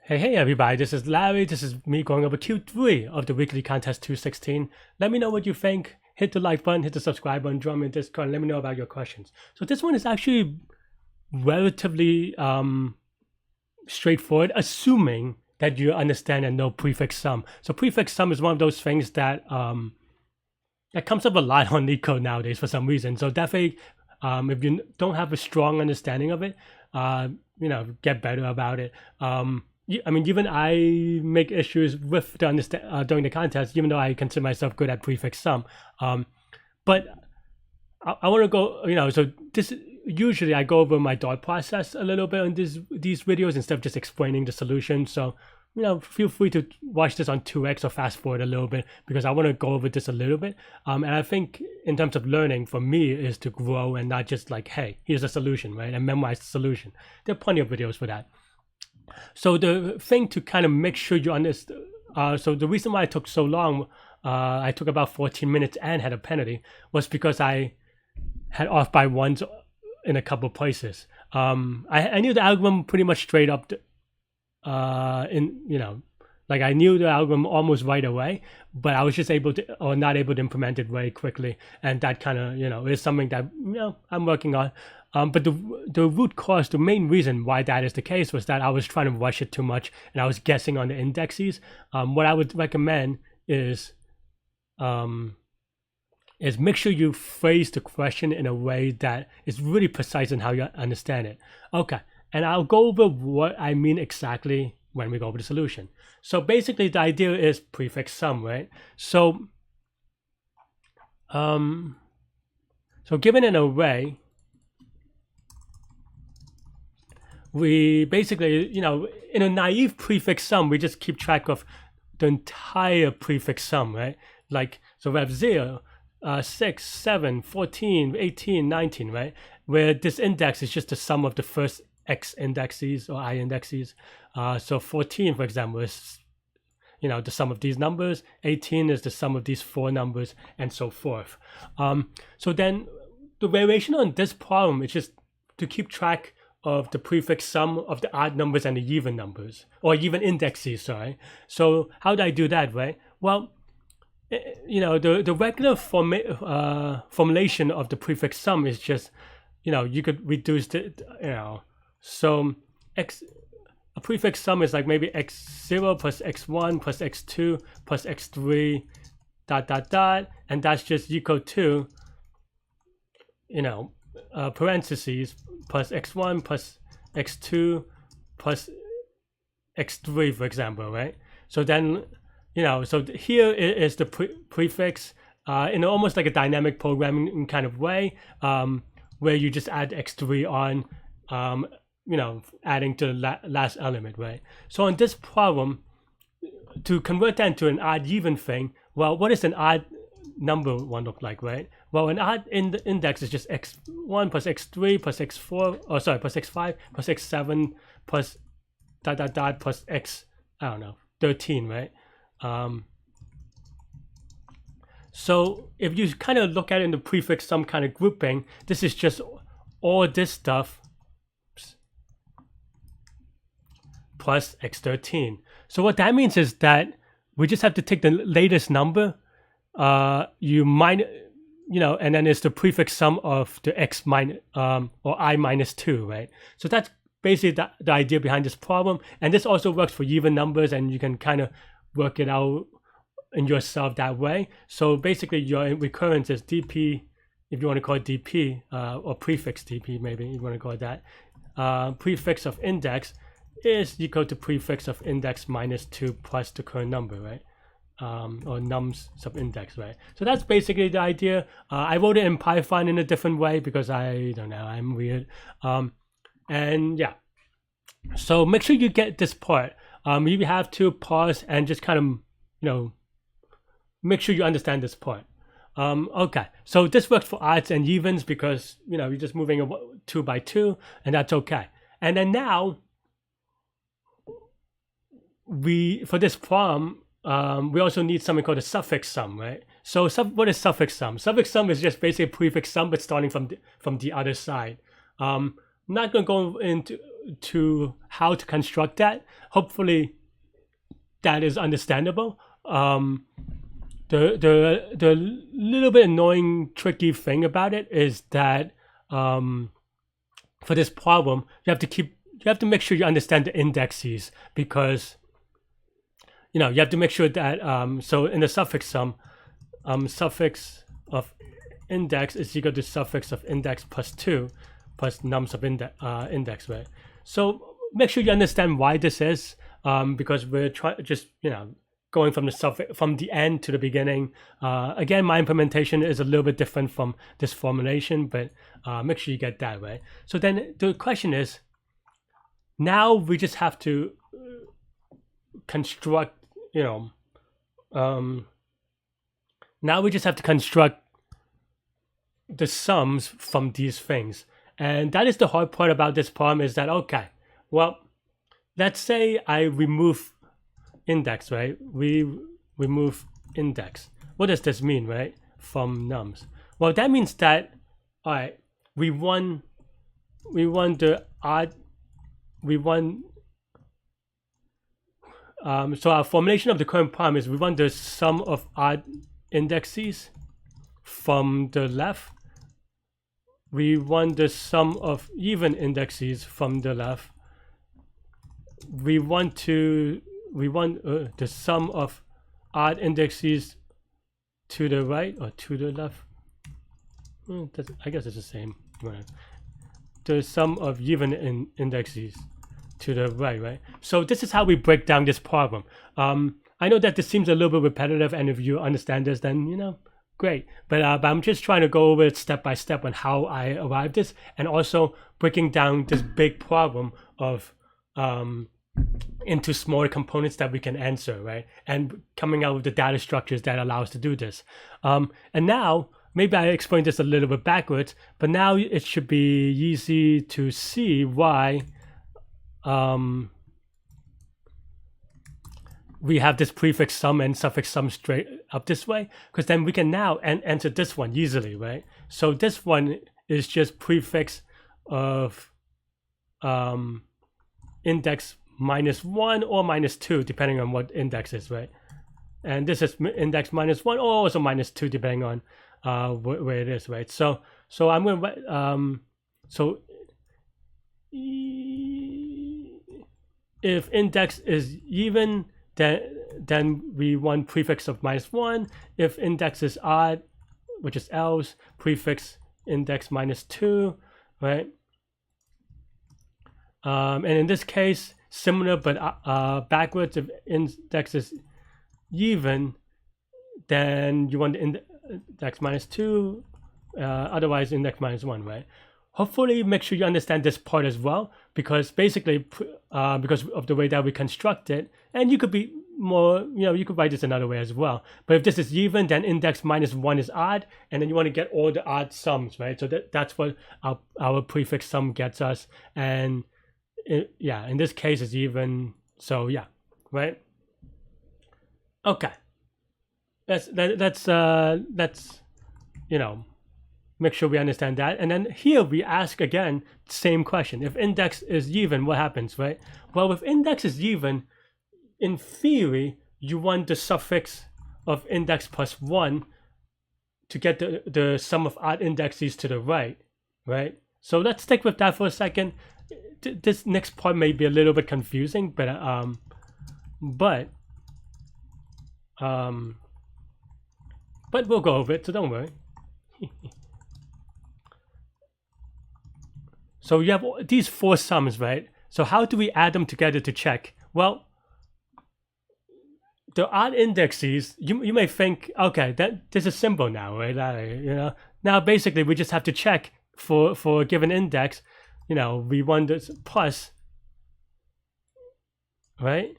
Hey everybody, this is Larry. This is me going over Q3 of the weekly contest 216. Let me know what you think. Hit the like button, hit the subscribe button, join me in Discord, and let me know about your questions. So this one is actually relatively straightforward, assuming that you understand and know prefix sum. So prefix sum is one of those things that that comes up a lot on Leetcode nowadays for some reason. So definitely, if you don't have a strong understanding of it, get better about it. I mean, even I make issues with the during the contest, even though I consider myself good at prefix sum. But I want to go, so this usually I go over my thought process a little bit on these videos instead of just explaining the solution. So, feel free to watch this on 2x or fast forward a little bit because I want to go over this a little bit. And I think in terms of learning for me is to grow and not just like, hey, here's a solution, right? And memorize the solution. There are plenty of videos for that. So the thing to kind of make sure you understand, so the reason why I took so long, I took about 14 minutes and had a penalty, was because I had off by ones in a couple places. I knew the algorithm pretty much straight up, I knew the algorithm almost right away, but I was just not able to implement it very quickly. And that kind of, is something that, I'm working on. But the root cause, the main reason why that is the case was that I was trying to rush it too much and I was guessing on the indexes. What I would recommend is make sure you phrase the question in a way that is really precise in how you understand it. Okay, and I'll go over what I mean exactly when we go over the solution. So basically the idea is prefix sum, right? So, given an array, we basically, in a naive prefix sum, we just keep track of the entire prefix sum, right? Like, so we have 0, 6, 7, 14, 18, 19, right? Where this index is just the sum of the first x indexes or I indexes. So 14, for example, is, the sum of these numbers. 18 is the sum of these 4 numbers, and so forth. So then the variation on this problem is just to keep track of the prefix sum of the odd numbers and the even numbers, or even indexes, sorry. So how do I do that, right? Well, the regular formulation of the prefix sum is just, you could reduce it, so a prefix sum is like maybe x0 plus x1 plus x2 plus x3 ... and that's just equal to, parentheses plus x1 plus x2 plus x3, for example, right? So then, so here is the prefix in almost like a dynamic programming kind of way, where you just add x3 on, adding to the last element, right? So on this problem, to convert that into an odd even thing, well, what does an odd number one look like, right? Well, an odd index is just x1 plus x3 plus x4, plus x5 plus x7 plus ... plus x, 13, right? So if you kind of look at it in the prefix sum kind of grouping, this is just all this stuff plus x13. So what that means is that we just have to take the latest number, and then it's the prefix sum of the x minus or I minus 2, right? So that's basically the idea behind this problem, and this also works for even numbers, and you can kind of work it out in yourself that way. So basically your recurrence is dp, if you want to call it dp, or prefix dp, maybe you want to call it that. Prefix of index is equal to prefix of index minus 2 plus the current number, right? Or nums sub index, right? So that's basically the idea. I wrote it in Python in a different way because I don't know, I'm weird. And yeah, so make sure you get this part. You have to pause and just kind of, make sure you understand this part. Okay, so this works for odds and evens because, you're just moving a 2 by 2, and that's okay. And then now, for this problem, we also need something called a suffix sum, right? So what is suffix sum? Suffix sum is just basically a prefix sum, but starting from the other side. I'm not going to go into how to construct that. Hopefully that is understandable. The little bit annoying, tricky thing about it is that for this problem, you have to make sure you understand the indexes, because you have to make sure that so in the suffix sum, suffix of index is equal to suffix of index plus 2 plus nums of index, right? So make sure you understand why this is, because we're going from the end to the beginning. Again, my implementation is a little bit different from this formulation, but make sure you get that right. So then the question is, now we just have to construct, now we just have to construct the sums from these things. And that is the hard part about this problem, is that, okay, well, let's say I remove index, right? We remove index. What does this mean, right? From nums. Well, that means that, all right, we want the odd, so our formulation of the current problem is we want the sum of odd indexes from the left. We want the sum of even indexes from the left. We want the sum of odd indexes to the right or to the left. I guess it's the same. The sum of even indexes to the right? So this is how we break down this problem. I know that this seems a little bit repetitive, and if you understand this, then great. But I'm just trying to go over it step by step on how I arrived this, and also breaking down this big problem of into smaller components that we can answer, right? And coming out with the data structures that allow us to do this. And now, maybe I explained this a little bit backwards, but now it should be easy to see why we have this prefix sum and suffix sum straight up this way, because then we can now answer this one easily, right? So this one is just prefix of index -1 or -2, depending on what index is, right? And this is index -1 or also -2, depending on where it is, right? So I'm going to so if index is even, then we want prefix of -1. If index is odd, which is else, prefix index -2, right? And in this case, similar but backwards. If index is even, then you want index -2, otherwise index -1, right? Hopefully make sure you understand this part as well, because basically because of the way that we construct it, and you could be more, you could write this another way as well. But if this is even, then index -1 is odd, and then you want to get all the odd sums, right? So that's what our prefix sum gets us. And in this case it's even, so yeah, right? Okay, that's make sure we understand that. And then here we ask again, same question. If index is even, what happens, right? Well, if index is even, in theory, you want the suffix of index +1 to get the sum of odd indexes to the right? So let's stick with that for a second. This next part may be a little bit confusing, but we'll go over it, so don't worry. So you have these 4 sums, right? So how do we add them together to check? Well, the odd indexes, you may think, okay, that this is simple now, right? Now basically we just have to check for a given index, we want this plus, right?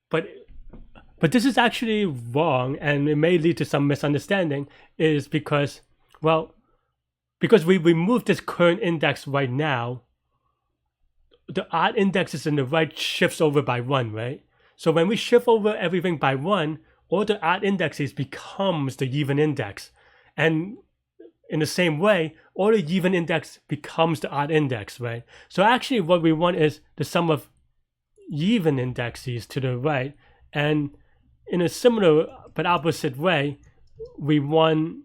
But this is actually wrong, and it may lead to some misunderstanding, is because, well, because we remove this current index right now, the odd indexes in the right shifts over by 1, right? So when we shift over everything by 1, all the odd indexes becomes the even index. And in the same way, all the even index becomes the odd index, right? So actually what we want is the sum of even indexes to the right. And in a similar but opposite way, we want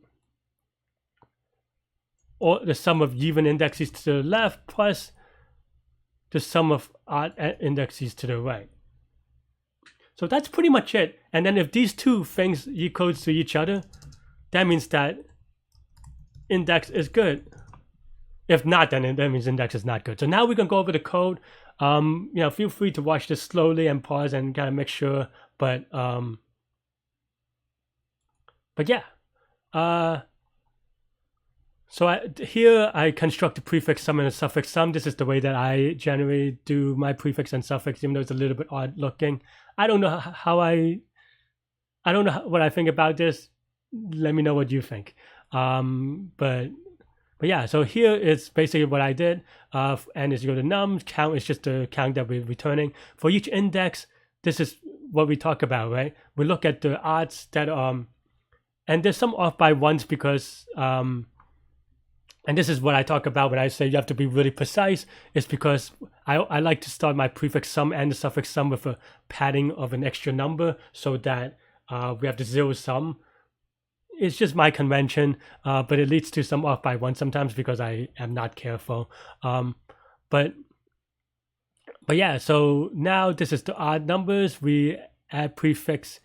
the sum of even indexes to the left plus the sum of odd indexes to the right. So that's pretty much it. And then if these two things equal to each other, that means that index is good. If not, then that means index is not good. So now we can go over the code. Feel free to watch this slowly and pause and kind of make sure. But yeah. Here I construct a prefix sum and a suffix sum. This is the way that I generally do my prefix and suffix, even though it's a little bit odd looking. I don't know I don't know what I think about this. Let me know what you think. But yeah, so here is basically what I did. N is equal to nums. Count is just the count that we're returning. For each index, this is what we talk about, right? We look at the odds that and there's some off by ones because and this is what I talk about when I say you have to be really precise. It's because I like to start my prefix sum and the suffix sum with a padding of an extra number so that we have the zero sum. It's just my convention, but it leads to some off by one sometimes because I am not careful. But yeah, so now this is the odd numbers. We add prefix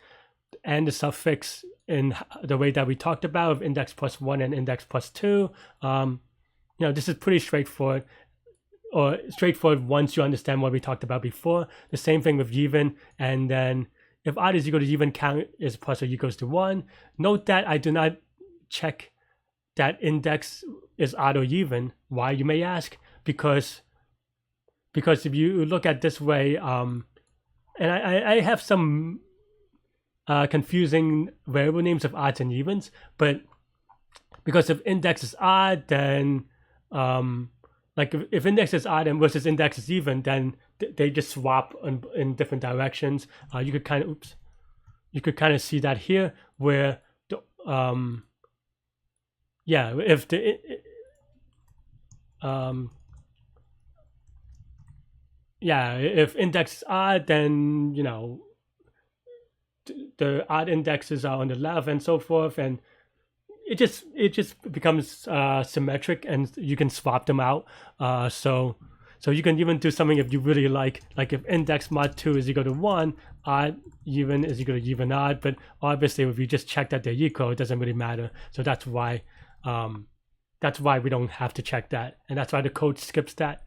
and the suffix in the way that we talked about of index plus 1 and index plus 2. This is pretty straightforward, or straightforward once you understand what we talked about before. The same thing with even, and then if odd is equal to even, count is plus or equals to 1. Note that I do not check that index is odd or even. Why, you may ask? Because if you look at this way, and I have some confusing variable names of odds and evens, but because if index is odd, then like if index is odd and versus index is even, then they just swap in different directions. You could kind of see that here, where the if the if index is odd, then the odd indexes are on the left and so forth, and it just becomes symmetric, and you can swap them out. So you can even do something if you really like if index mod 2 is equal to 1, odd even is equal to even odd. But obviously, if you just check that they're equal, it doesn't really matter. So that's why we don't have to check that, and that's why the code skips that.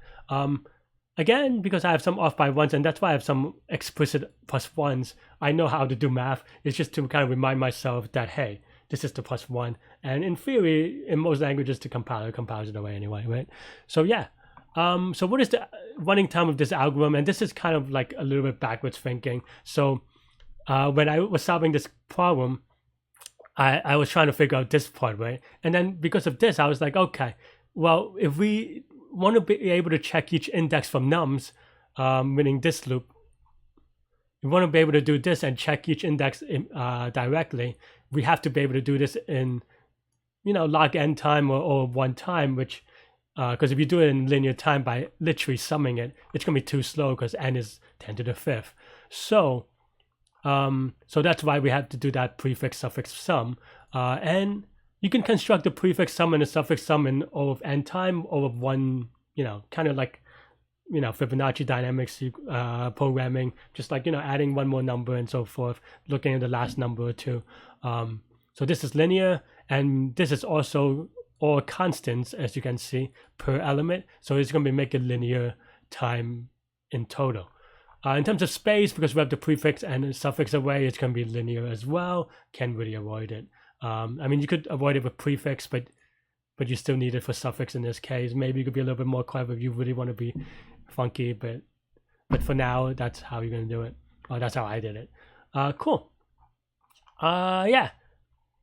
Again, because I have some off by ones, and that's why I have some explicit plus ones. I know how to do math. It's just to kind of remind myself that, hey, this is the plus 1. And in theory, in most languages, the compiler compiles it away anyway, right? So yeah. So what is the running time of this algorithm? And this is kind of like a little bit backwards thinking. So when I was solving this problem, I was trying to figure out this part, right? And then because of this, I was like, okay, well, if we want to be able to check each index from nums, meaning this loop, we want to be able to do this and check each index directly. We have to be able to do this in, log n time or 1 time, which, because if you do it in linear time by literally summing it, it's going to be too slow because n is 10 to the 5th. So that's why we have to do that prefix suffix sum. And you can construct a prefix sum and a suffix sum in O of n time, O of 1, kind of like, Fibonacci dynamics programming, just like, adding one more number and so forth, looking at the last number or two. So this is linear, and this is also all constants, as you can see, per element. So it's going to be making linear time in total. In terms of space, because we have the prefix and the suffix away, it's going to be linear as well. Can't really avoid it. You could avoid it with prefix, but you still need it for suffix in this case. Maybe you could be a little bit more clever if you really want to be funky, but for now, that's how you're going to do it. That's how I did it. Cool. Yeah.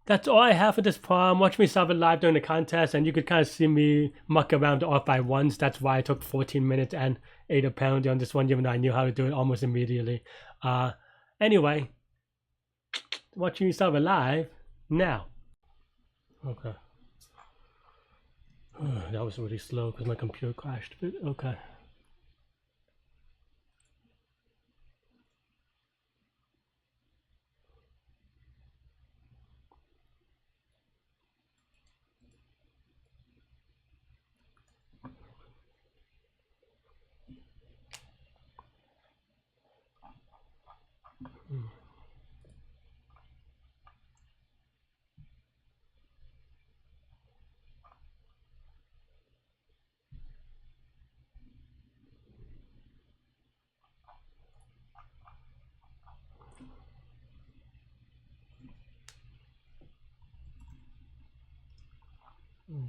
That's all I have for this problem. Watch me solve it live during the contest, and you could kind of see me muck around off by ones. That's why I took 14 minutes and ate a penalty on this one, even though I knew how to do it almost immediately. Anyway, watching me solve it live now. Okay. That was really slow because my computer crashed, but okay.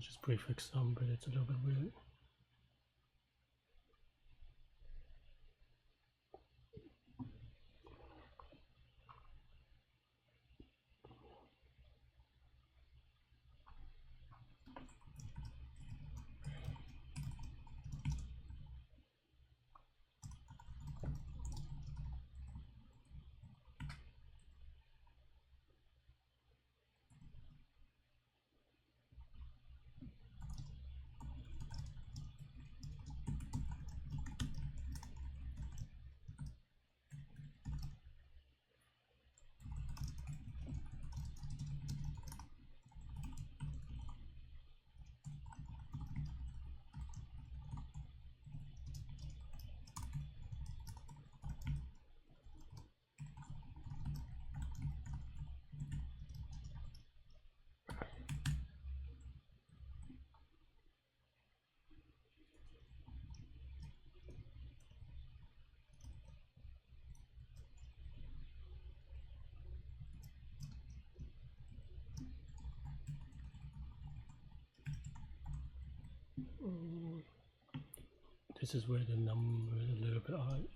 Just prefix some, but it's a little bit weird. This is where the number is a little bit odd.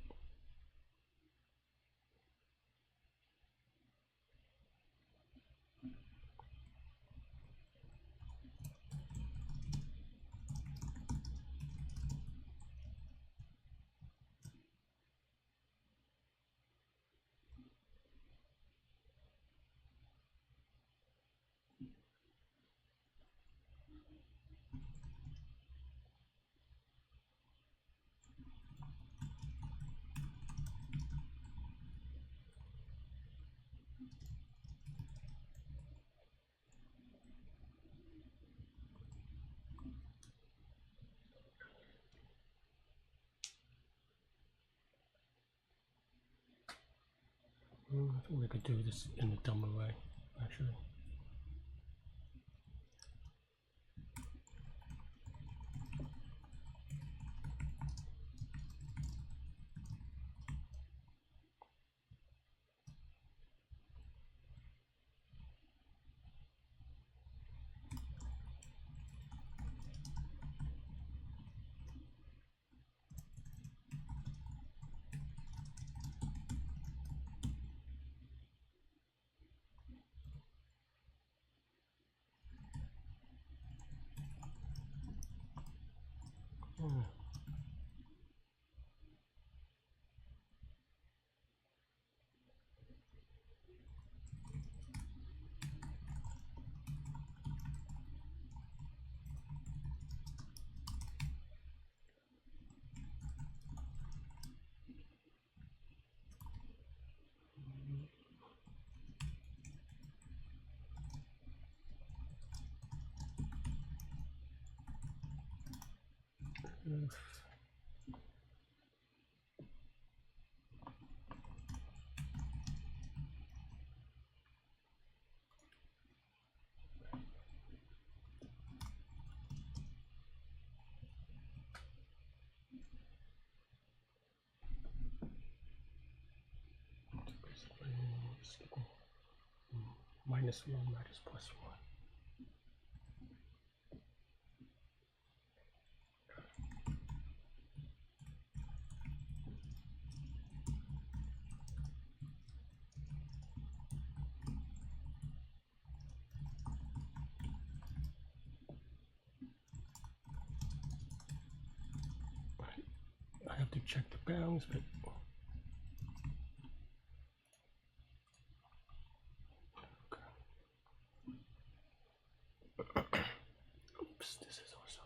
I think we could do this in a dumber way, actually. -1 minus +1. I have to check the bounds, but oops, this is also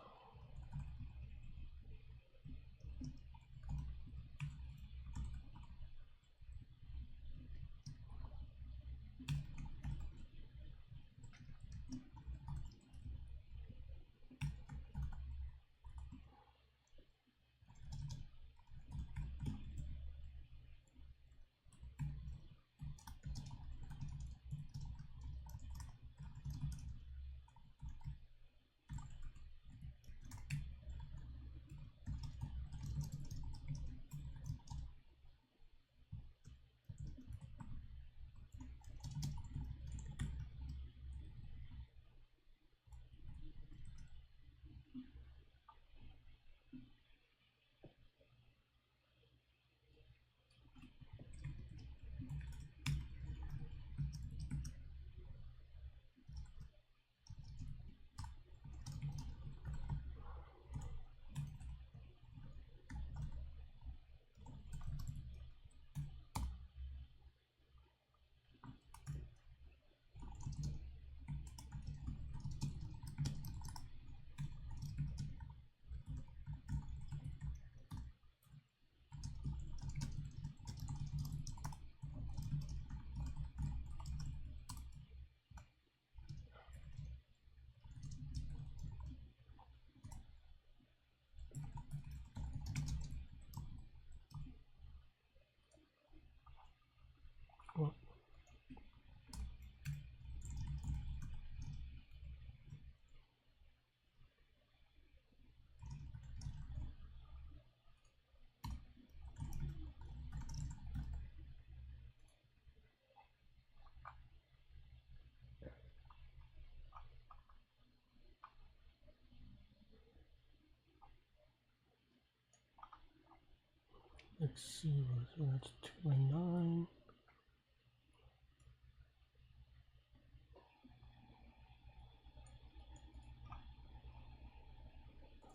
Let's see, so that's 2 and 9.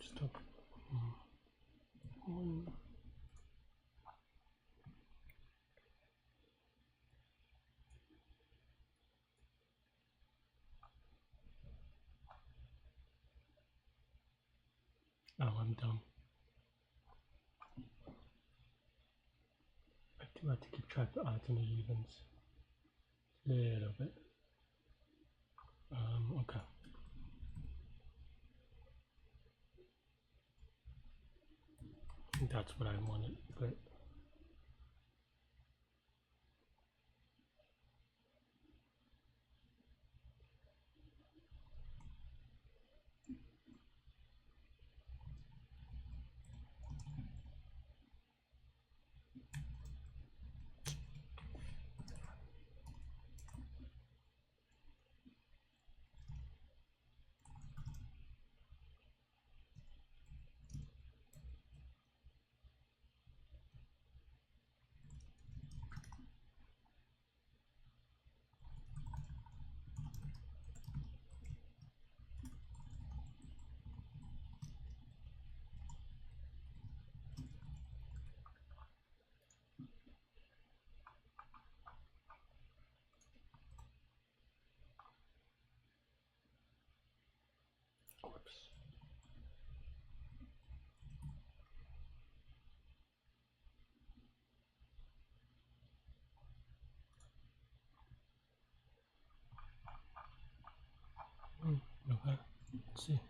Stop. 1. Oh, I'm dumb. I do have to keep track of the odds and the evens. A little bit. Okay. I think that's what I wanted, but whoops. Okay, let's see.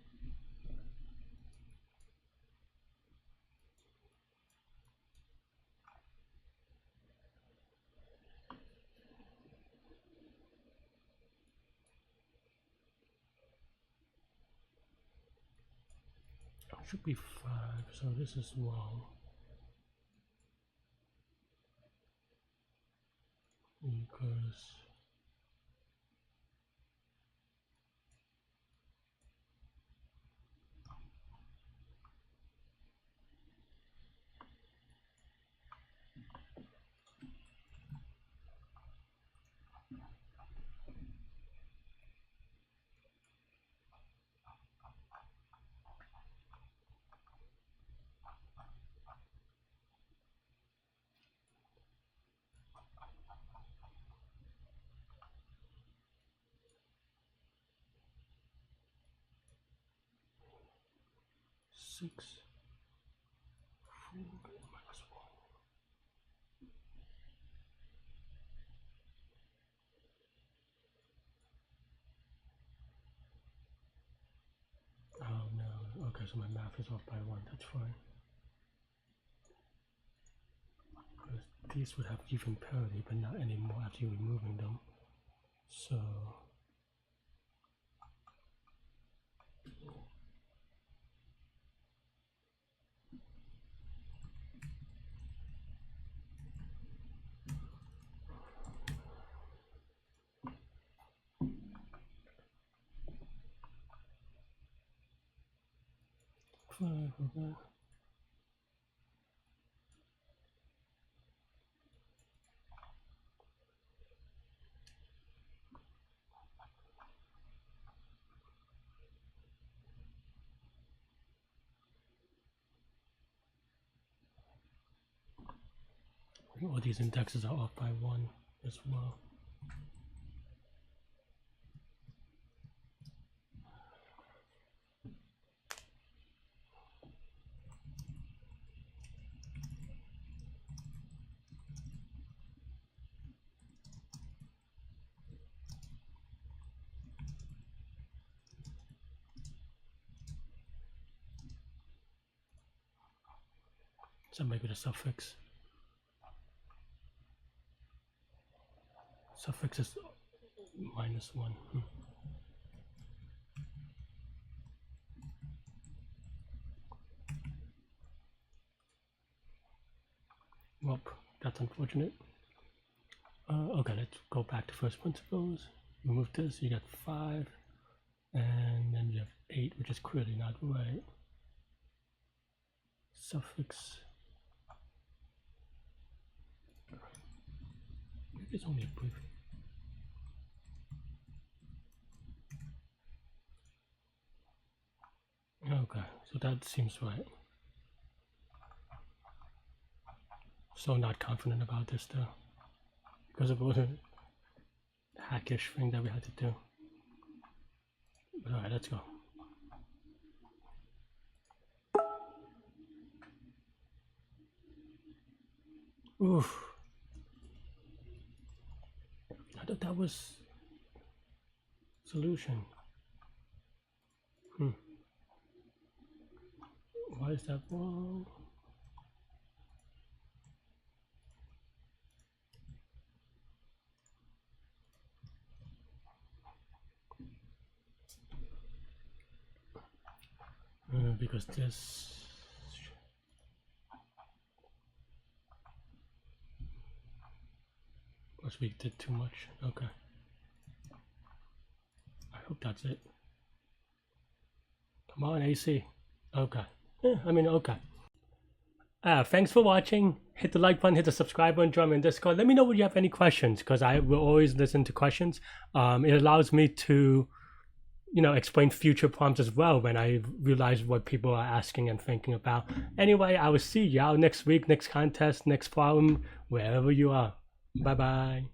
It should be 5, so this is wrong. Because 6, 4, minus 1. Oh no, okay, so my math is off by 1, that's fine. Because these would have even parity, but not anymore after removing them. So 5, okay. All these indexes are off by 1 as well. So maybe the suffix. Suffix is minus 1. Well, that's unfortunate. Okay, let's go back to first principles. Remove this, you get 5. And then you have 8, which is clearly not right. Suffix It's only a brief. Okay, so that seems right. So not confident about this though, because it was a hackish thing that we had to do. All right, let's go. Oof. I thought that was solution. Why is that wrong? Because this must we did too much. Okay. I hope that's it. Come on, AC. Okay. I mean, okay. Thanks for watching. Hit the like button, hit the subscribe button, join me in Discord. Let me know if you have any questions, because I will always listen to questions. It allows me to, explain future prompts as well when I realize what people are asking and thinking about. Anyway, I will see y'all next week, next contest, next problem, wherever you are. Bye-bye.